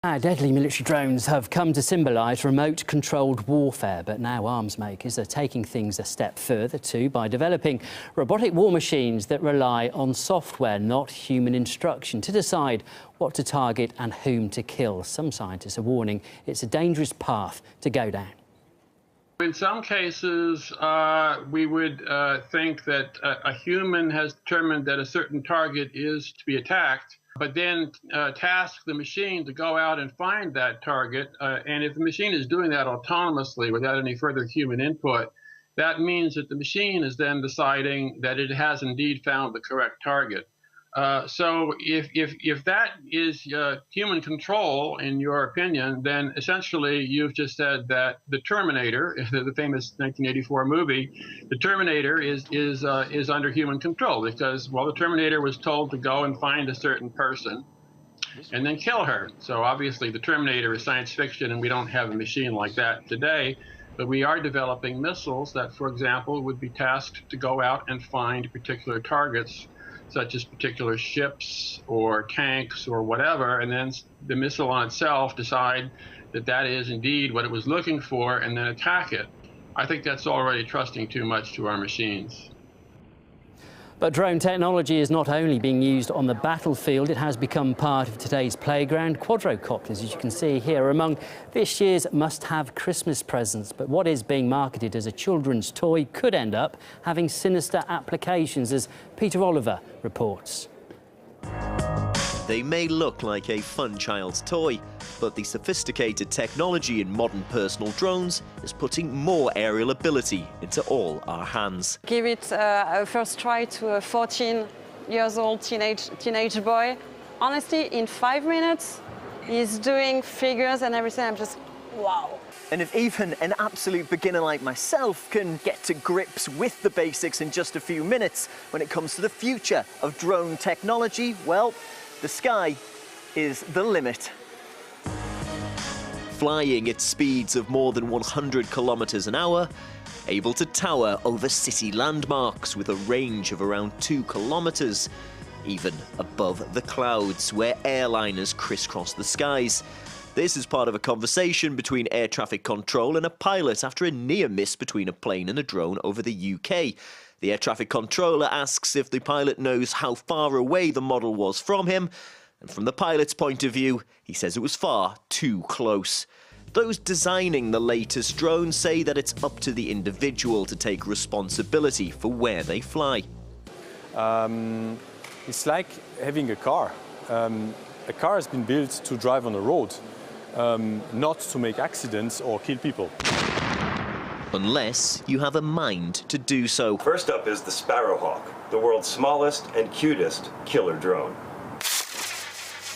Deadly military drones have come to symbolise remote-controlled warfare, but now arms makers are taking things a step further too by developing robotic war machines that rely on software, not human instruction, to decide what to target and whom to kill. Some scientists are warning it's a dangerous path to go down. In some cases, we would think that a human has determined that a certain target is to be attacked, but then task the machine to go out and find that target. And if the machine is doing that autonomously without any further human input, that means that the machine is then deciding that it has indeed found the correct target. So if that is human control, in your opinion, then essentially you've just said that the Terminator, the famous 1984 movie, the Terminator is under human control because, well, the Terminator was told to go and find a certain person and then kill her. So obviously the Terminator is science fiction and we don't have a machine like that today. But we are developing missiles that, for example, would be tasked to go out and find particular targets, such as particular ships or tanks or whatever, and then the missile on itself decide that that is indeed what it was looking for and then attack it. I think that's already trusting too much to our machines. But drone technology is not only being used on the battlefield, it has become part of today's playground. Quadrocopters, as you can see here, are among this year's must-have Christmas presents. But what is being marketed as a children's toy could end up having sinister applications, as Peter Oliver reports. They may look like a fun child's toy, but the sophisticated technology in modern personal drones is putting more aerial ability into all our hands. Give it a first try to a 14-year-old teenage boy. Honestly, in 5 minutes, he's doing figures and everything. I'm just, wow. And if even an absolute beginner like myself can get to grips with the basics in just a few minutes when it comes to the future of drone technology, well, the sky is the limit. Flying at speeds of more than 100 kilometers an hour, able to tower over city landmarks with a range of around 2 kilometers, even above the clouds where airliners crisscross the skies. This is part of a conversation between air traffic control and a pilot after a near miss between a plane and a drone over the UK. The air traffic controller asks if the pilot knows how far away the model was from him, and from the pilot's point of view, he says it was far too close. Those designing the latest drones say that it's up to the individual to take responsibility for where they fly. It's like having a car. A car has been built to drive on the road, not to make accidents or kill people. Unless you have a mind to do so. First up is the Sparrowhawk, the world's smallest and cutest killer drone.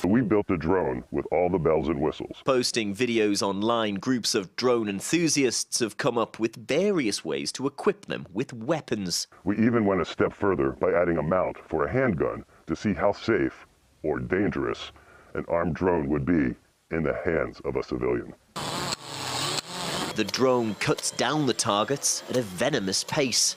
We built a drone with all the bells and whistles. Posting videos online, groups of drone enthusiasts have come up with various ways to equip them with weapons. We even went a step further by adding a mount for a handgun to see how safe or dangerous an armed drone would be in the hands of a civilian. The drone cuts down the targets at a venomous pace.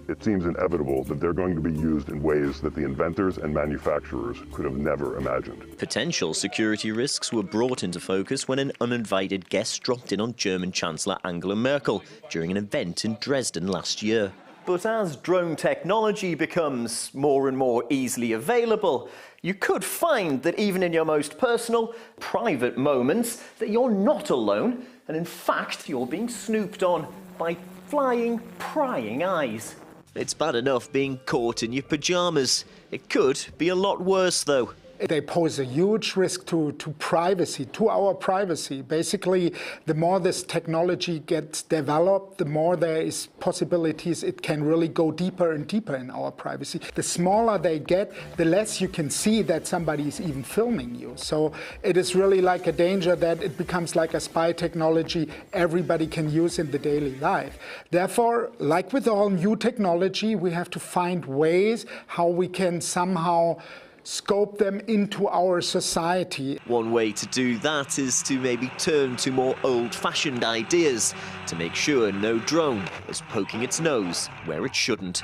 It seems inevitable that they're going to be used in ways that the inventors and manufacturers could have never imagined. Potential security risks were brought into focus when an uninvited guest dropped in on German Chancellor Angela Merkel during an event in Dresden last year. But as drone technology becomes more and more easily available, you could find that even in your most personal, private moments, that you're not alone, and in fact, you're being snooped on by flying, prying eyes. It's bad enough being caught in your pajamas. It could be a lot worse, though. They pose a huge risk to privacy, to our privacy. Basically, the more this technology gets developed, the more there is possibilities it can really go deeper and deeper in our privacy. The smaller they get, the less you can see that somebody is even filming you. So it is really like a danger that it becomes like a spy technology everybody can use in the daily life. Therefore, like with all new technology, we have to find ways how we can somehow scope them into our society. One way to do that is to maybe turn to more old-fashioned ideas to make sure no drone is poking its nose where it shouldn't.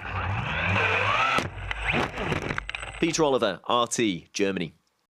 Peter Oliver, RT, Germany.